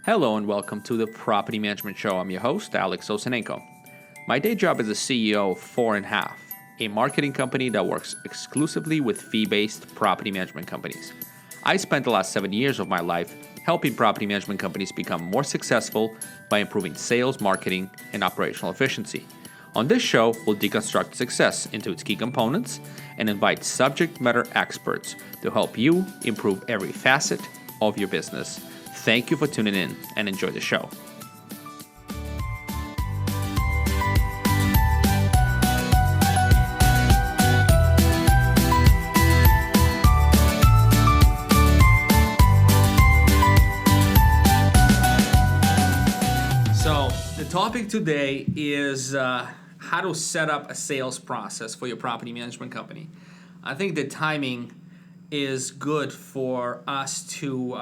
Hello and welcome to the Property Management Show. I'm your host, Alex Osenenko. My day job is the CEO of Fourandhalf, a marketing company that works exclusively with fee-based property management companies. I spent the last 7 years of my life helping property management companies become more successful by improving sales, marketing, and operational efficiency. On this show, we'll deconstruct success into its key components and invite subject matter experts to help you improve every facet of your business. Thank you for tuning in and enjoy the show. So the topic today is how to set up a sales process for your property management company. I think the timing is good for us to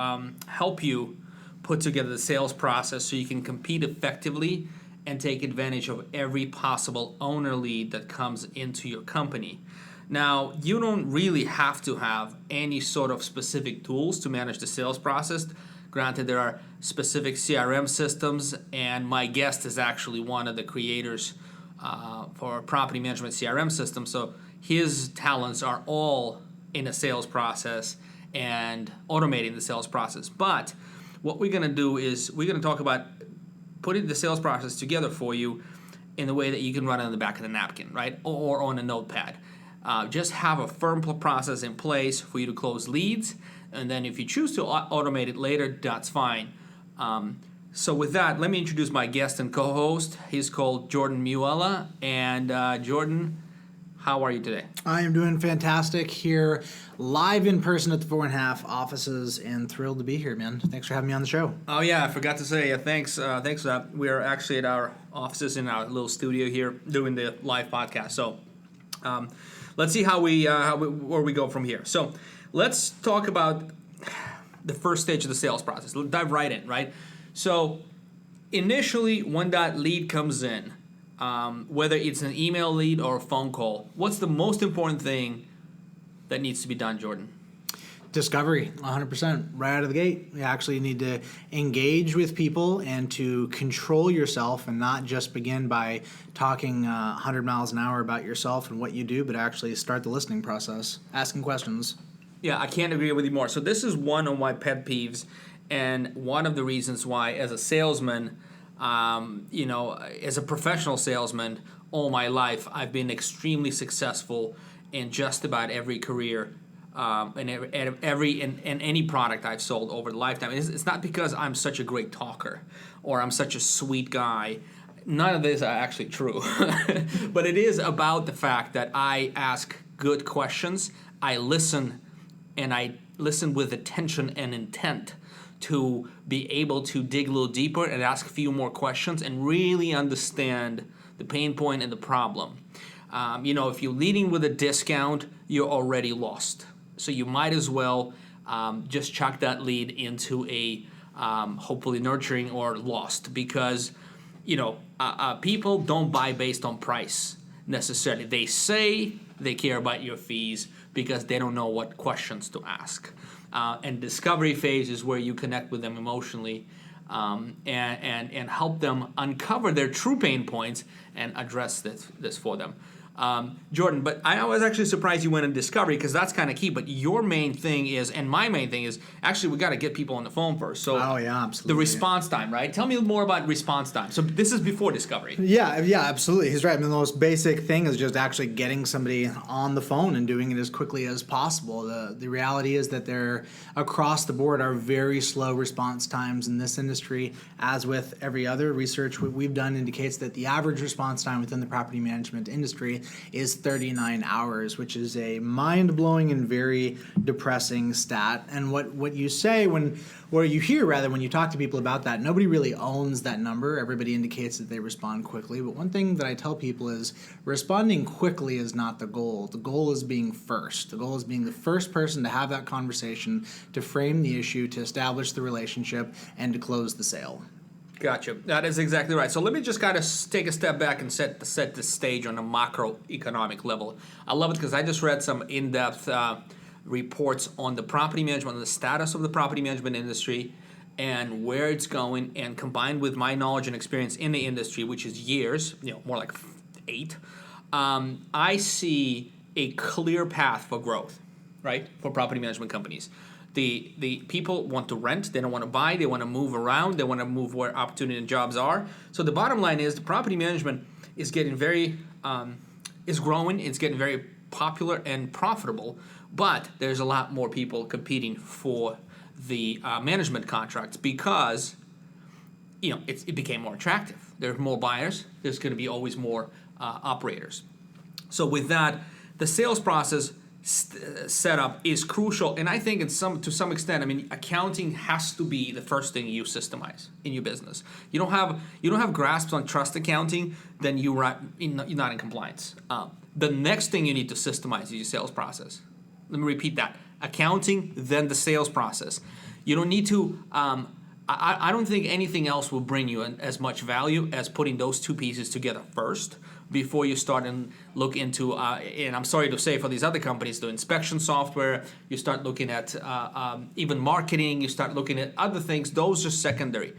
help you put together the sales process so you can compete effectively and take advantage of every possible owner lead that comes into your company. Now, you don't really have to have any sort of specific tools to manage the sales process. Granted, there are specific CRM systems, and my guest is actually one of the creators for a property management CRM system, so his talents are all in a sales process and automating the sales process. But what we're going to do is we're going to talk about putting the sales process together for you in the way that you can run it on the back of the napkin, right? Or on a notepad. Just have a firm process in place for you to close leads. And then if you choose to automate it later, that's fine. So with that, let me introduce my guest and co-host. He's called Jordan Muela. And Jordan, how are you today? I am doing fantastic here, live in person at the Fourandhalf offices, and thrilled to be here, man. Thanks for having me on the show. Oh yeah, I forgot to say thanks. Thanks for that. We are actually at our offices in our little studio here doing the live podcast. So let's see where we go from here. So let's talk about the first stage of the sales process. Let's dive right in, right? So initially, when that lead comes in, whether it's an email lead or a phone call, what's the most important thing that needs to be done, Jordan? Discovery, 100%. Right out of the gate, you actually need to engage with people and to control yourself and not just begin by talking 100 miles an hour about yourself and what you do, but actually start the listening process, asking questions. Yeah, I can't agree with you more. So this is one of my pet peeves, and one of the reasons why, as a salesman, as a professional salesman, all my life, I've been extremely successful in just about every career and any product I've sold over the lifetime. It's not because I'm such a great talker or I'm such a sweet guy. None of this are actually true. But it is about the fact that I ask good questions. I listen, and I listen with attention and intent to be able to dig a little deeper and ask a few more questions and really understand the pain point and the problem. If you're leading with a discount, you're already lost. So you might as well just chuck that lead into a hopefully nurturing or lost, because people don't buy based on price necessarily. They say they care about your fees because they don't know what questions to ask. And discovery phase is where you connect with them emotionally and help them uncover their true pain points and address this for them. Jordan, but I was actually surprised you went in discovery, because that's kind of key. But your main thing is, and my main thing is, actually we got to get people on the phone first. So absolutely. The response time, right? Tell me more about response time. So this is before discovery. Yeah, absolutely. He's right. I mean, the most basic thing is just actually getting somebody on the phone and doing it as quickly as possible. The reality is that there, across the board, are very slow response times in this industry. As with every other research we've done indicates that the average response time within the property management industry is 39 hours, which is a mind-blowing and very depressing stat. And what you say when you talk to people about that, nobody really owns that number. Everybody indicates that they respond quickly. But one thing that I tell people is responding quickly is not the goal. The goal is being first. The goal is being the first person to have that conversation, to frame the issue, to establish the relationship, and to close the sale. Gotcha. That is exactly right. So let me just kind of take a step back and set the stage on a macroeconomic level. I love it because I just read some in-depth reports on the property management, on the status of the property management industry, and where it's going, and combined with my knowledge and experience in the industry, which is years, more like 8, I see a clear path for growth, right, for property management companies. The people want to rent, they don't want to buy, they want to move around, they want to move where opportunity and jobs are. So the bottom line is the property management is getting very, is growing, it's getting very popular and profitable, but there's a lot more people competing for the management contracts because it became more attractive. There's more buyers, there's going to be always more operators. So with that, the sales process setup is crucial, and I think to some extent, accounting has to be the first thing you systemize in your business. You don't have grasps on trust accounting, then you're not in compliance. The next thing you need to systemize is your sales process. Let me repeat that: accounting, then the sales process. You don't need to. I don't think anything else will bring you as much value as putting those two pieces together first, before you start and look into, and I'm sorry to say for these other companies, the inspection software, you start looking at even marketing, you start looking at other things, those are secondary.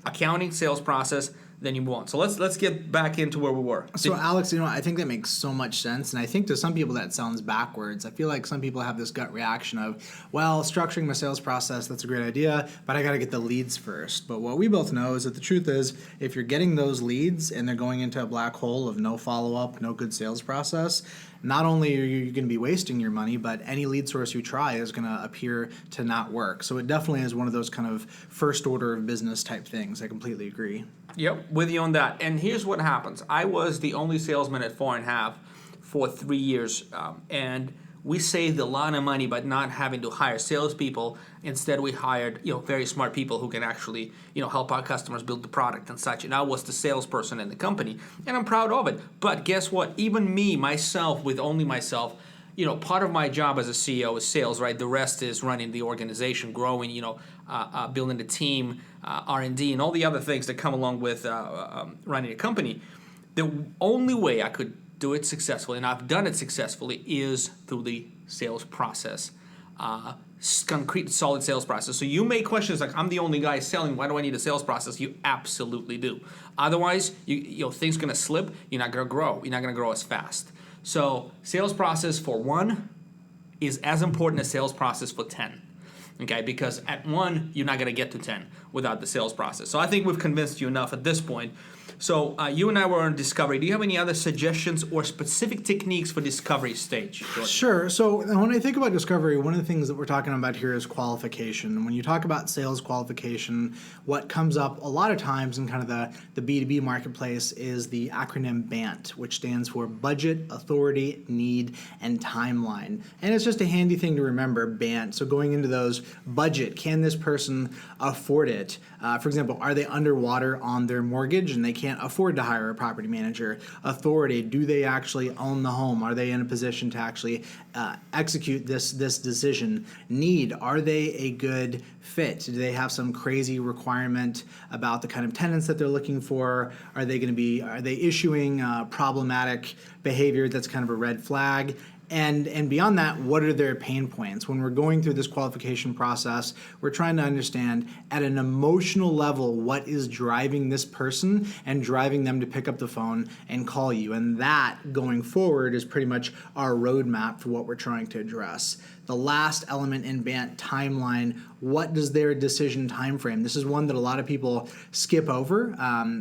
Accounting, sales process, then you move on. So let's get back into where we were. So Alex, I think that makes so much sense, and I think to some people that sounds backwards. I feel like some people have this gut reaction of, well, structuring my sales process, that's a great idea, but I got to get the leads first. But what we both know is that the truth is, if you're getting those leads and they're going into a black hole of no follow-up, no good sales process, not only are you going to be wasting your money, but any lead source you try is going to appear to not work. So it definitely is one of those kind of first order of business type things. I completely agree. Yep, with you on that. And here's what happens. I was the only salesman at Fourandhalf for 3 years, and we saved a lot of money by not having to hire salespeople. Instead, we hired very smart people who can actually help our customers build the product and such. And I was the salesperson in the company, and I'm proud of it. But guess what? Even myself, with only myself, part of my job as a CEO is sales, right? The rest is running the organization, growing, building the team, R&D, and all the other things that come along with running a company. The only way I could do it successfully, and I've done it successfully, is through the sales process. Concrete, solid sales process. So you may question, like, I'm the only guy selling, why do I need a sales process? You absolutely do. Otherwise, things going to slip, you're not going to grow. You're not going to grow as fast. So sales process for 1 is as important as sales process for 10. Okay, because at 1, you're not going to get to 10 without the sales process. So I think we've convinced you enough at this point. So you and I were on discovery. Do you have any other suggestions or specific techniques for discovery stage, Jordan? Sure. So when I think about discovery, one of the things that we're talking about here is qualification. And when you talk about sales qualification, what comes up a lot of times in kind of the B2B marketplace is the acronym BANT, which stands for Budget, Authority, Need, and Timeline. And it's just a handy thing to remember, BANT. So going into those, budget, can this person afford it? For example, are they underwater on their mortgage and they can't afford to hire a property manager? Authority, do they actually own the home? Are they in a position to actually execute this decision? Need, are they a good fit? Do they have some crazy requirement about the kind of tenants that they're looking for? Are they issuing problematic behavior that's kind of a red flag? And beyond that, what are their pain points? When we're going through this qualification process, we're trying to understand at an emotional level what is driving this person and driving them to pick up the phone and call you. And that, going forward, is pretty much our roadmap for what we're trying to address. The last element in BANT, timeline, what does their decision time frame? This is one that a lot of people skip over.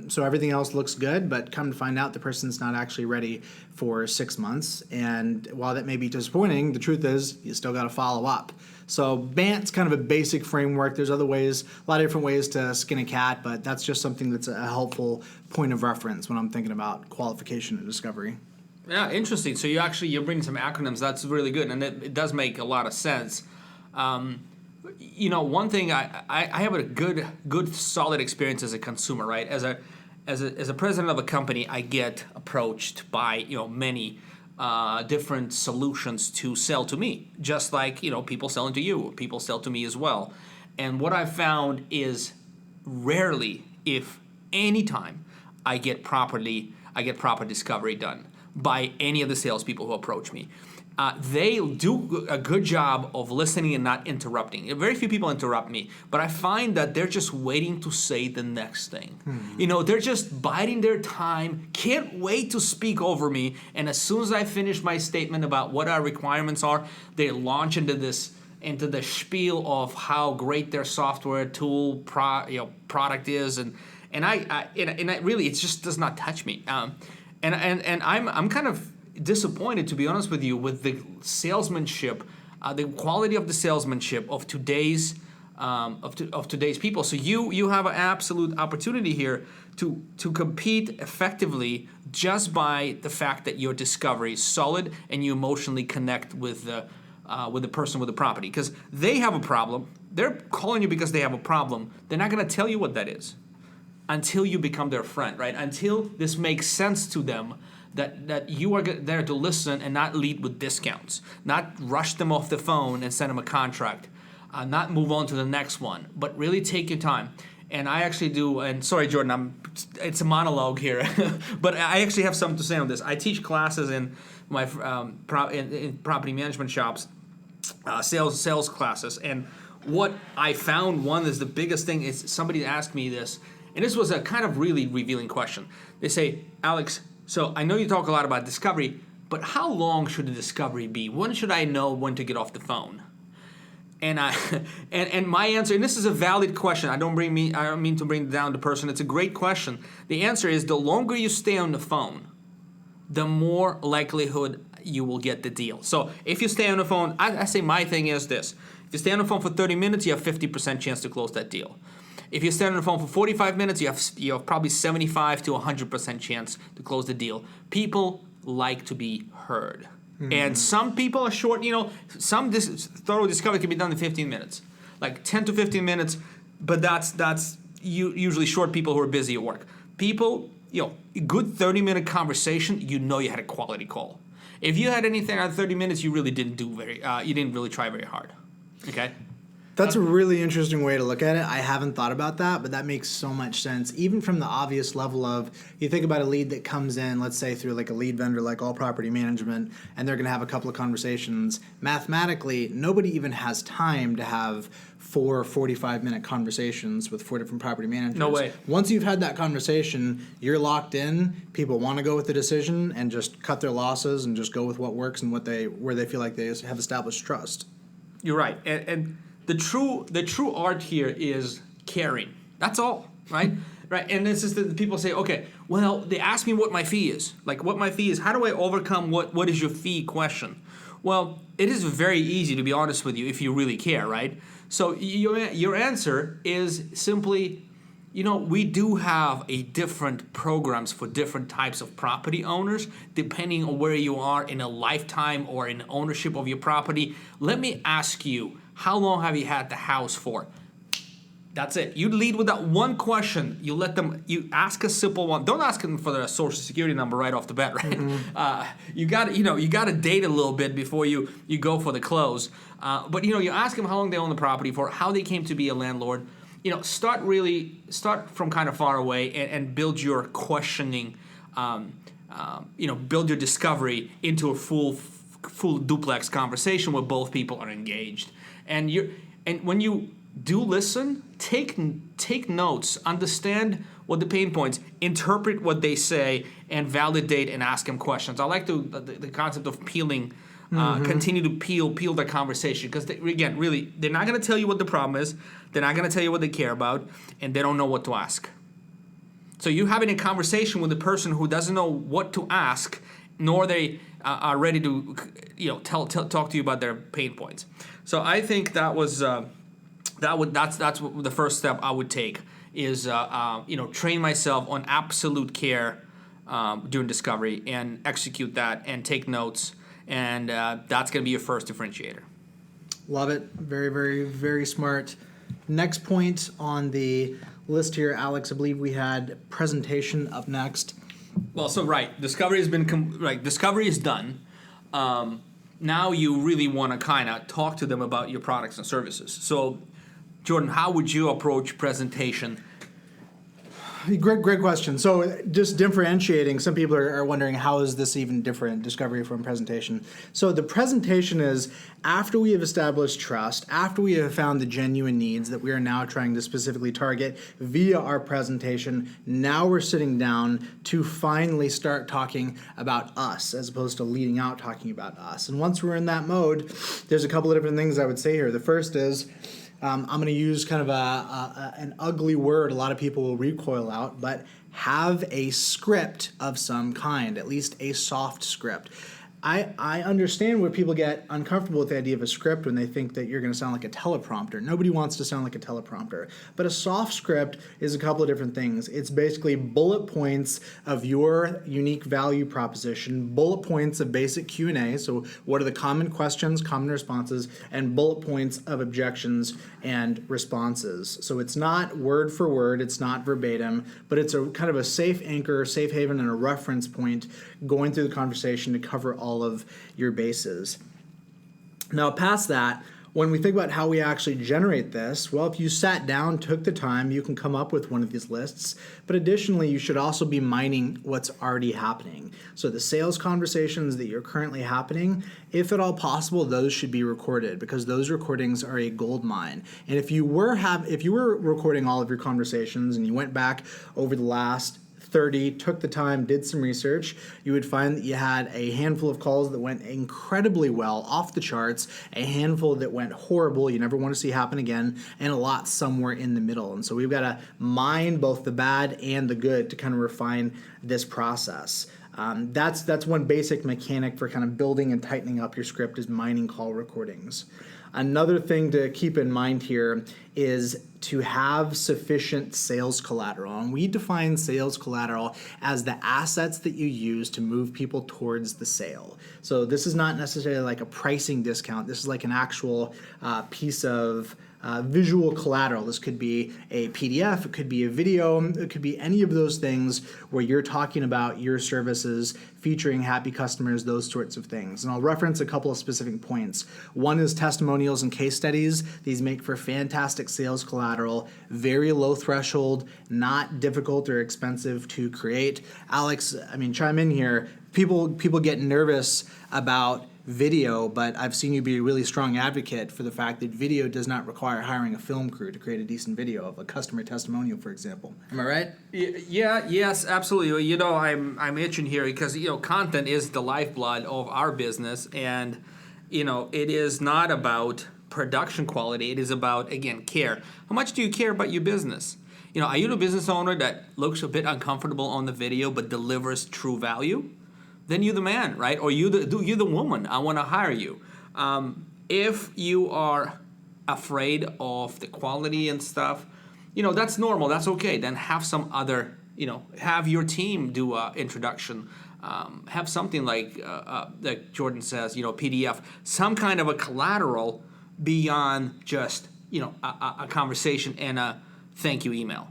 So everything else looks good, but come to find out the person's not actually ready for 6 months. And while that may be disappointing, the truth is you still got to follow up. So BANT's kind of a basic framework. There's other ways, a lot of different ways to skin a cat, but that's just something that's a helpful point of reference when I'm thinking about qualification and discovery. Yeah, interesting. So you're bringing some acronyms. That's really good, and it does make a lot of sense. One thing I have a good solid experience as a consumer, right? As a president of a company, I get approached by many different solutions to sell to me, just like people selling to you, people sell to me as well. And what I've found is rarely, if any time, I get proper discovery done by any of the salespeople who approach me. they do a good job of listening and not interrupting. Very few people interrupt me, but I find that they're just waiting to say the next thing. They're just biding their time, can't wait to speak over me, and as soon as I finish my statement about what our requirements are, they launch into the spiel of how great their software tool product is, and I really, it just does not touch me. And I'm kind of disappointed, to be honest with you, with the salesmanship, the quality of the salesmanship of today's people. So you have an absolute opportunity here to compete effectively just by the fact that your discovery is solid and you emotionally connect with the person with the property, because they have a problem. They're calling you because they have a problem. They're not going to tell you what that is until you become their friend, right? Until this makes sense to them that you are there to listen and not lead with discounts, not rush them off the phone and send them a contract, not move on to the next one, but really take your time. And I actually do, and sorry, Jordan, it's a monologue here, but I actually have something to say on this. I teach classes in my in property management shops, sales classes, and what I found, one is the biggest thing is somebody asked me this, and this was a kind of really revealing question. They say, Alex, so I know you talk a lot about discovery, but how long should the discovery be? When should I know when to get off the phone? And and my answer, and this is a valid question. I don't mean to bring down the person. It's a great question. The answer is the longer you stay on the phone, the more likelihood you will get the deal. So if you stay on the phone, I say my thing is this. If you stay on the phone for 30 minutes, you have 50% chance to close that deal. If you stay on the phone for 45 minutes, you have probably 75 to 100% chance to close the deal. People like to be heard. And some people are short, some thorough discovery can be done in 15 minutes. Like 10 to 15 minutes, but that's usually short people who are busy at work. People, a good 30-minute conversation, you had a quality call. If you had anything on 30 minutes, you really didn't you didn't really try very hard. Okay? That's a really interesting way to look at it. I haven't thought about that, but that makes so much sense. Even from the obvious level of, you think about a lead that comes in, let's say through like a lead vendor like All Property Management, and they're going to have a couple of conversations. Mathematically, nobody even has time to have 4 45-minute conversations with 4 different property managers. No way. Once you've had that conversation, you're locked in. People want to go with the decision and just cut their losses and just go with what works and where they feel like they have established trust. You're right. And the true art here is caring. That's all, right? Right. And this is the people say, okay, well, they ask me what my fee is. Like what my fee is. How do I overcome what is your fee question? Well, it is very easy, to be honest with you, if you really care, right? So your answer is simply, we do have different programs for different types of property owners, depending on where you are in a lifetime or in ownership of your property. Let me ask you, how long have you had the house for? That's it. You lead with that one question. You ask a simple one. Don't ask them for their social security number right off the bat, right? You got to date a little bit before you go for the close. But you ask them how long they own the property for, how they came to be a landlord. Start from kind of far away and build your questioning. Build your discovery into a full duplex conversation where both people are engaged. And when you do listen, take notes, understand what the pain points, interpret what they say, and validate and ask them questions. I like the concept of peeling, continue to peel the conversation, because again, really, they're not going to tell you what the problem is, they're not going to tell you what they care about, and they don't know what to ask. So you're having a conversation with a person who doesn't know what to ask, nor they are ready to talk to you about their pain points. So I think that's the first step I would take is train myself on absolute care during discovery and execute that and take notes, and that's going to be your first differentiator. Love it. Very, very, very smart. Next point on the list here, Alex, I believe we had presentation up next. Well, so right, discovery has been discovery is done. Now you really want to kind of talk to them about your products and services. So, Jordan, how would you approach presentation? Great question. So just differentiating, some people are wondering, how is this even different, discovery from presentation? So the presentation is after we have established trust, after we have found the genuine needs that we are now trying to specifically target via our presentation, now we're sitting down to finally start talking about us as opposed to leading out talking about us. And once we're in that mode, there's a couple of different things I would say here. The first is, I'm going to use kind of an ugly word a lot of people will recoil out, but have a script of some kind, at least a soft script. I understand where people get uncomfortable with the idea of a script when they think that you're going to sound like a teleprompter. Nobody wants to sound like a teleprompter. But a soft script is a couple of different things. It's basically bullet points of your unique value proposition, bullet points of basic Q&A, so what are the common questions, common responses, and bullet points of objections and responses. So it's not word for word, it's not verbatim, but it's a kind of a safe anchor, safe haven, and a reference point going through the conversation to cover all of your bases. Now, past that, when we think about how we actually generate this, well, if you sat down, took the time, you can come up with one of these lists. But additionally, you should also be mining what's already happening. So the sales conversations that you're currently happening, if at all possible, those should be recorded because those recordings are a gold mine. And if you were recording all of your conversations and you went back over the last 30, took the time, did some research, you would find that you had a handful of calls that went incredibly well, off the charts, a handful that went horrible, you never want to see happen again, and a lot somewhere in the middle. And so we've got to mine both the bad and the good to kind of refine this process. That's one basic mechanic for kind of building and tightening up your script is mining call recordings. Another thing to keep in mind here is to have sufficient sales collateral. And we define sales collateral as the assets that you use to move people towards the sale. So this is not necessarily like a pricing discount. This is like an actual piece of visual collateral. This could be a PDF, it could be a video, it could be any of those things where you're talking about your services, featuring happy customers, those sorts of things. And I'll reference a couple of specific points. One is testimonials and case studies. These make for fantastic sales collateral, very low threshold, not difficult or expensive to create. Alex, chime in here. People get nervous about video, but I've seen you be a really strong advocate for the fact that video does not require hiring a film crew to create a decent video of a customer testimonial, for example. Am I right? Yeah, yes, absolutely. I'm itching here because, content is the lifeblood of our business, and, it is not about production quality. It is about, again, care. How much do you care about your business? Are you the business owner that looks a bit uncomfortable on the video but delivers true value? Then you're the man, right? Or you're the woman. I want to hire you. If you are afraid of the quality and stuff, that's normal. That's okay. Then have some other, have your team do an introduction. Have something like Jordan says, PDF, some kind of a collateral beyond just, a conversation and a thank you email.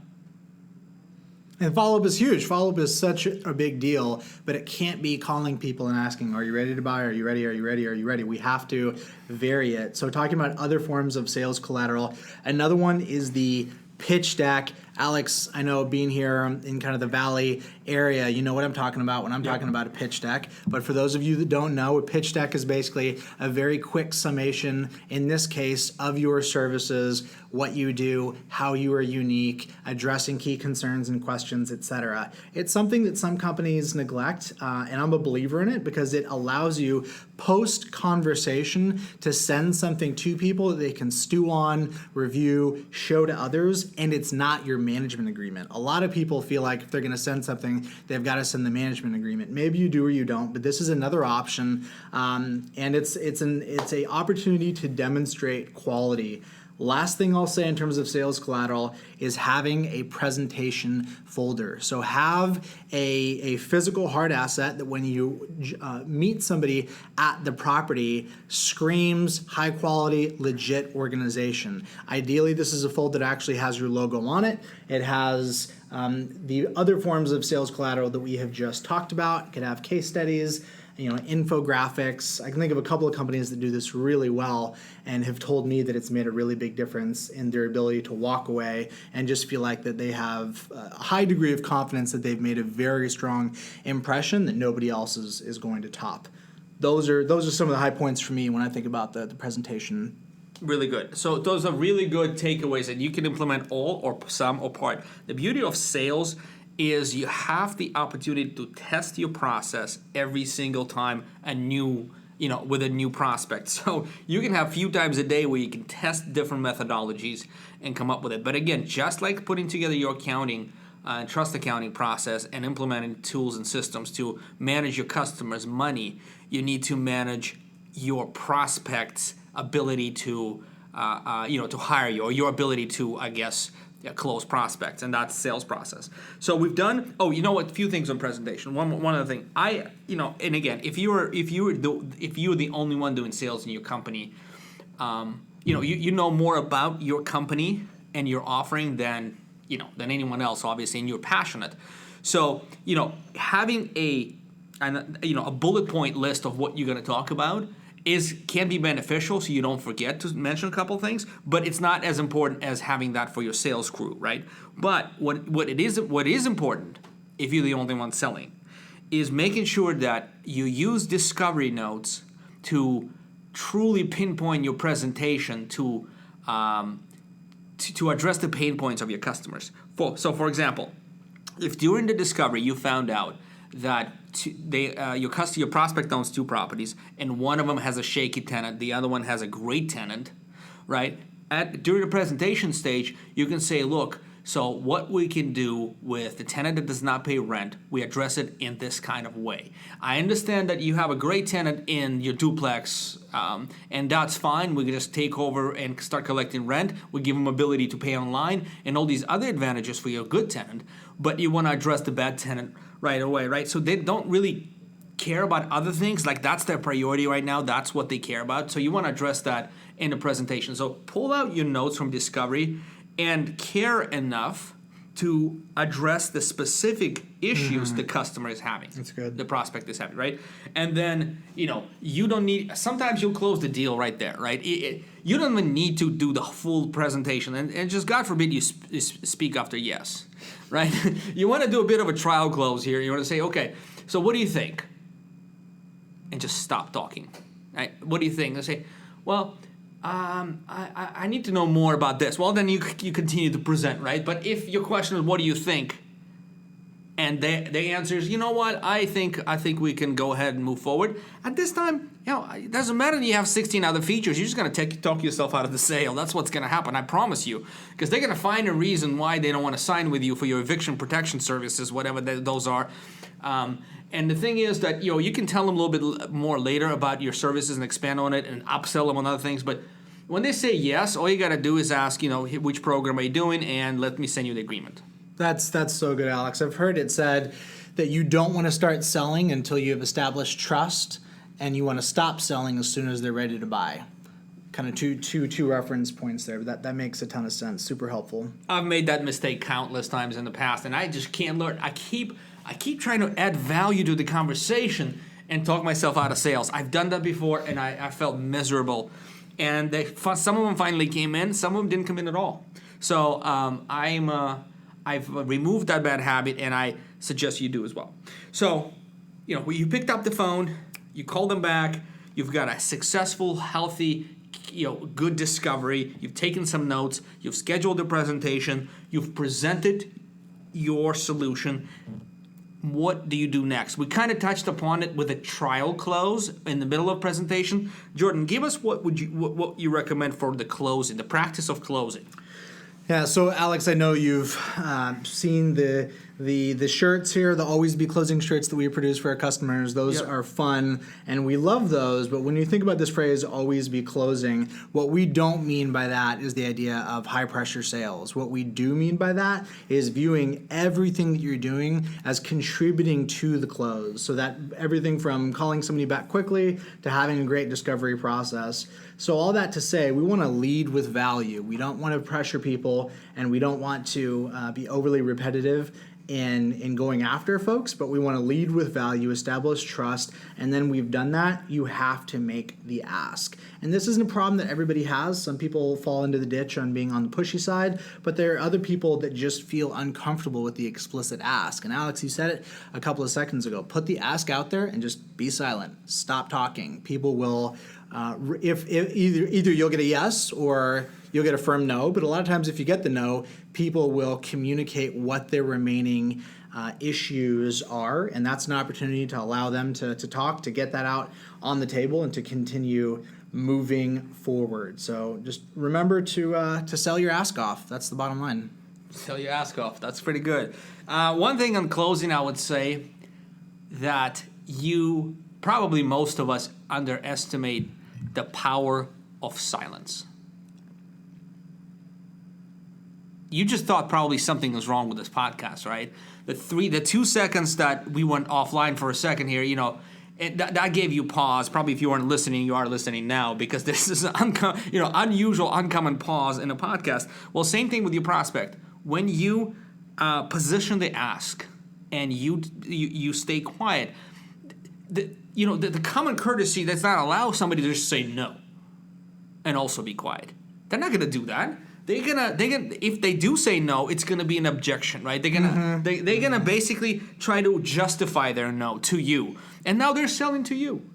And follow-up is huge. Follow-up is such a big deal, but it can't be calling people and asking, are you ready to buy? Are you ready? Are you ready? Are you ready? We have to vary it. So talking about other forms of sales collateral, another one is the pitch deck. Alex, I know being here in kind of the Valley area, you know what I'm talking about when I'm talking about a pitch deck. But for those of you that don't know, a pitch deck is basically a very quick summation, in this case, of your services, what you do, how you are unique, addressing key concerns and questions, etc. It's something that some companies neglect, and I'm a believer in it because it allows you post-conversation to send something to people that they can stew on, review, show to others, and it's not your management agreement. A lot of people feel like if they're going to send something, they've got to send the management agreement. Maybe you do or you don't, but this is another option, and it's a opportunity to demonstrate quality. Last thing I'll say in terms of sales collateral is having a presentation folder. So have a physical hard asset that when you meet somebody at the property screams high quality, legit organization. Ideally, this is a folder that actually has your logo on it. It has the other forms of sales collateral that we have just talked about. It could have case studies. infographics. I can think of a couple of companies that do this really well and have told me that it's made a really big difference in their ability to walk away and just feel like that they have a high degree of confidence that they've made a very strong impression that nobody else is going to top. Those are some of the high points for me when I think about the presentation. Really good. So those are really good takeaways that you can implement all or some or part. The beauty of sales is you have the opportunity to test your process every single time with a new prospect. So you can have a few times a day where you can test different methodologies and come up with it. But again, just like putting together your accounting trust accounting process and implementing tools and systems to manage your customers' money, you need to manage your prospects' ability to hire you, or your ability to, close prospects, and that's sales process. So we've done. A few things on presentation. One other thing. And again, if you're the only one doing sales in your company, you know more about your company and your offering than anyone else, obviously, and you're passionate. So having a bullet point list of what you're going to talk about can be beneficial, so you don't forget to mention a couple things, but it's not as important as having that for your sales crew, right? But what is important, if you're the only one selling, is making sure that you use discovery notes to truly pinpoint your presentation to address the pain points of your customers. For example, if during the discovery you found out that your prospect owns 2 properties, and one of them has a shaky tenant, the other one has a great tenant, right? During the presentation stage, you can say, look, so what we can do with the tenant that does not pay rent, we address it in this kind of way. I understand that you have a great tenant in your duplex, and that's fine. We can just take over and start collecting rent. We give them ability to pay online and all these other advantages for your good tenant, but you want to address the bad tenant right away, right? So they don't really care about other things. Like, that's their priority right now. That's what they care about. So you want to address that in the presentation. So pull out your notes from discovery and care enough to address the specific issues the customer is having. That's good. The prospect is having, right? And then, you don't need, sometimes you'll close the deal right there, right? You don't even need to do the full presentation. And just, God forbid, you speak after yes, right? You want to do a bit of a trial close here. You want to say, okay, so what do you think? And just stop talking, right? What do you think? They say, well, I need to know more about this. Well, then you continue to present, right? But if your question is, what do you think? And the answer is, you know what? I think we can go ahead and move forward. At this time, it doesn't matter that you have 16 other features. You're just going to talk yourself out of the sale. That's what's going to happen. I promise you, because they're going to find a reason why they don't want to sign with you for your eviction protection services, whatever those are. And the thing is that you can tell them a little bit more later about your services and expand on it and upsell them on other things. But when they say yes, all you got to do is ask, which program are you doing, and let me send you the agreement. That's so good, Alex. I've heard it said that you don't want to start selling until you have established trust, and you want to stop selling as soon as they're ready to buy. Kind of two reference points there. But that makes a ton of sense. Super helpful. I've made that mistake countless times in the past, and I just can't learn. I keep trying to add value to the conversation and talk myself out of sales. I've done that before, and I felt miserable. And some of them finally came in. Some of them didn't come in at all. So I've removed that bad habit, and I suggest you do as well. So, you picked up the phone, you called them back, you've got a successful, healthy, good discovery, you've taken some notes, you've scheduled the presentation, you've presented your solution. What do you do next? We kind of touched upon it with a trial close in the middle of presentation. Jordan, give us what you recommend for the closing, the practice of closing. Yeah, so Alex, I know you've seen the shirts here, the Always Be Closing shirts that we produce for our customers. Those are fun, and we love those. But when you think about this phrase, always be closing, what we don't mean by that is the idea of high-pressure sales. What we do mean by that is viewing everything that you're doing as contributing to the close. So that everything from calling somebody back quickly to having a great discovery process. So all that to say, we want to lead with value. We don't want to pressure people, and we don't want to be overly repetitive. in going after folks, but we want to lead with value, establish trust, and then we've done that, you have to make the ask. And this isn't a problem that everybody has. Some people fall into the ditch on being on the pushy side, but there are other people that just feel uncomfortable with the explicit ask. And Alex, you said it a couple of seconds ago. Put the ask out there and just be silent. Stop talking. People will, if either you'll get a yes or you'll get a firm no, but a lot of times if you get the no, people will communicate what their remaining issues are, and that's an opportunity to allow them to talk, to get that out on the table, and to continue moving forward. So just remember to sell your ask off. That's the bottom line. Sell your ask off. That's pretty good. One thing on closing, I would say that probably most of us underestimate the power of silence. You just thought probably something was wrong with this podcast, right? The 2 seconds that we went offline for a second here, that gave you pause. Probably if you weren't listening, you are listening now, because this is an unusual, uncommon pause in a podcast. Well, same thing with your prospect. When you position the ask and you stay quiet, the common courtesy does not allow somebody to just say no and also be quiet. They're not going to do that. They're gonna if they do say no, it's gonna be an objection, right? They're gonna basically try to justify their no to you, and now they're selling to you,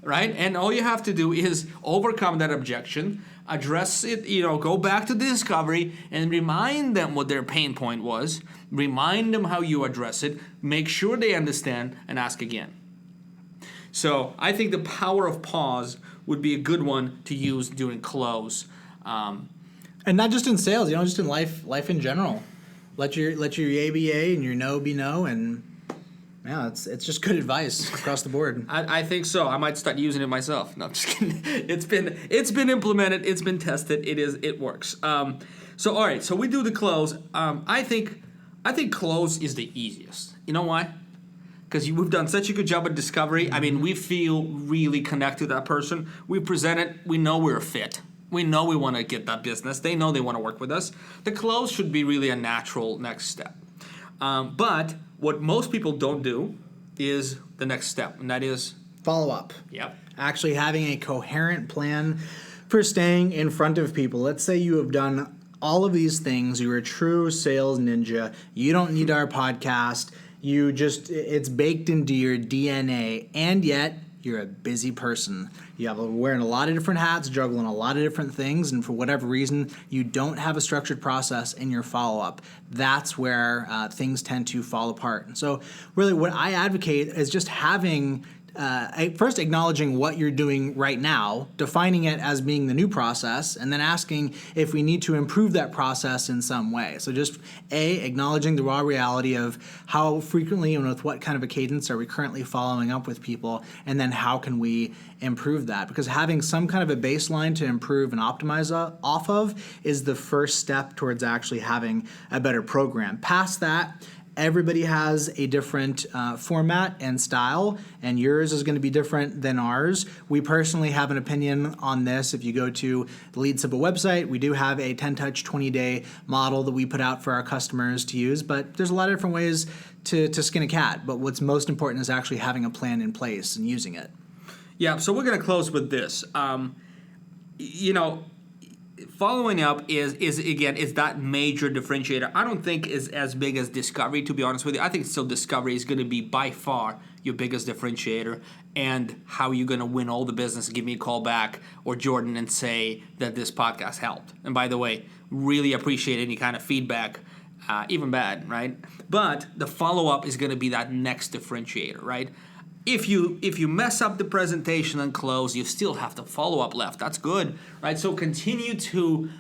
right? And all you have to do is overcome that objection, address it, go back to the discovery, and remind them what their pain point was. Remind them how you address it. Make sure they understand, and ask again. So I think the power of pause would be a good one to use during close. And not just in sales, just in life in general. Let your yay be yay and your no be no, and yeah, it's just good advice across the board. I think so. I might start using it myself. No, I'm just kidding. It's been implemented. It's been tested. It works. So all right. So we do the close. I think close is the easiest. You know why? Because we've done such a good job at discovery. I mean, we feel really connected to that person. We present it. We know we're a fit. We know we want to get that business. They know they want to work with us. The close should be really a natural next step. But what most people don't do is the next step, and that is follow up. Yep. Actually having a coherent plan for staying in front of people. Let's say you have done all of these things. You're a true sales ninja. You don't need our podcast. It's baked into your DNA, and yet you're a busy person. You're wearing a lot of different hats, juggling a lot of different things, and for whatever reason, you don't have a structured process in your follow-up. That's where things tend to fall apart. And so really what I advocate is just having first acknowledging what you're doing right now, defining it as being the new process, and then asking if we need to improve that process in some way. So just acknowledging the raw reality of how frequently and with what kind of a cadence are we currently following up with people, and then how can we improve that? Because having some kind of a baseline to improve and optimize off of is the first step towards actually having a better program. Past that, everybody has a different format and style, and yours is going to be different than ours. We personally have an opinion on this. If you go to the LeadSimple website, we do have a 10-touch, 20-day model that we put out for our customers to use, but there's a lot of different ways to skin a cat. But what's most important is actually having a plan in place and using it. Yeah, so we're going to close with this. Following up is that major differentiator. I don't think is as big as discovery, to be honest with you. I think still discovery is going to be by far your biggest differentiator, and how you're going to win all the business. Give me a call back, or Jordan, and say that this podcast helped. And by the way, really appreciate any kind of feedback, even bad, right? But the follow-up is going to be that next differentiator, right? If you mess up the presentation and close, you still have the follow-up left. That's good, right? So continue to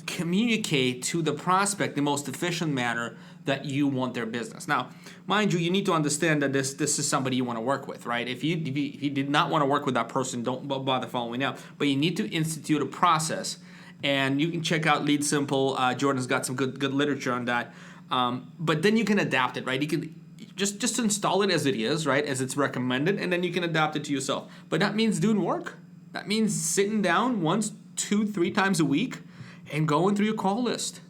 communicate to the prospect the most efficient manner that you want their business. Now, mind you, you need to understand that this is somebody you want to work with, right? If you did not want to work with that person, don't bother following up. But you need to institute a process, and you can check out LeadSimple. Jordan's got some good literature on that. But then you can adapt it, right? You can just install it as it is, right, as it's recommended, and then you can adapt it to yourself. But that means doing work. That means sitting down once, 2, 3 times a week and going through your call list.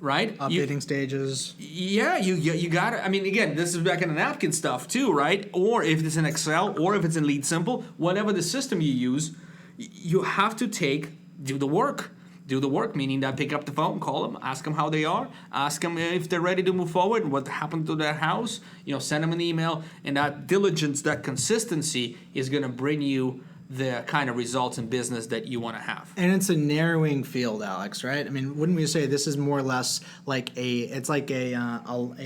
right? Updating stages. Yeah, you got it. I mean, again, this is back in the napkin stuff too, right? Or if it's in Excel, or if it's in LeadSimple, whatever the system you use, you have to do the work. Do the work, meaning that pick up the phone, call them, ask them how they are, ask them if they're ready to move forward, what happened to their house, send them an email, and that diligence, that consistency is going to bring you the kind of results in business that you want to have. And it's a narrowing field, Alex, right? I mean, wouldn't we say this is more or less like a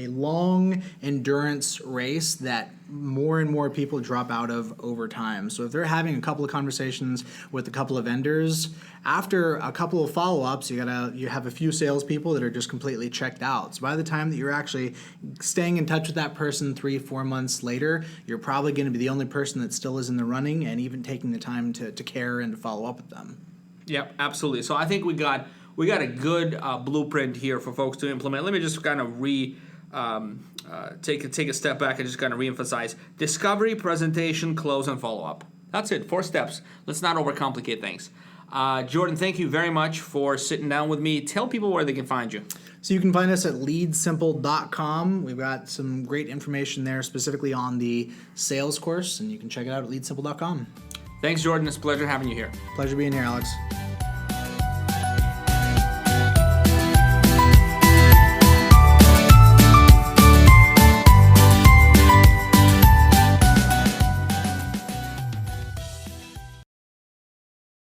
long endurance race that more and more people drop out of over time. So if they're having a couple of conversations with a couple of vendors, after a couple of follow-ups, you have a few salespeople that are just completely checked out. So by the time that you're actually staying in touch with that person 3-4 months later, you're probably going to be the only person that still is in the running and even taking the time to care and to follow up with them. Yep, absolutely. So I think we got a good blueprint here for folks to implement. Let me just kind of take a step back and just kind of reemphasize: discovery, presentation, close, and follow up. That's it. 4 steps. Let's not overcomplicate things. Jordan, thank you very much for sitting down with me. Tell people where they can find you. So you can find us at LeadSimple.com. We've got some great information there specifically on the sales course, and you can check it out at LeadSimple.com. Thanks, Jordan. It's a pleasure having you here. Pleasure being here, Alex.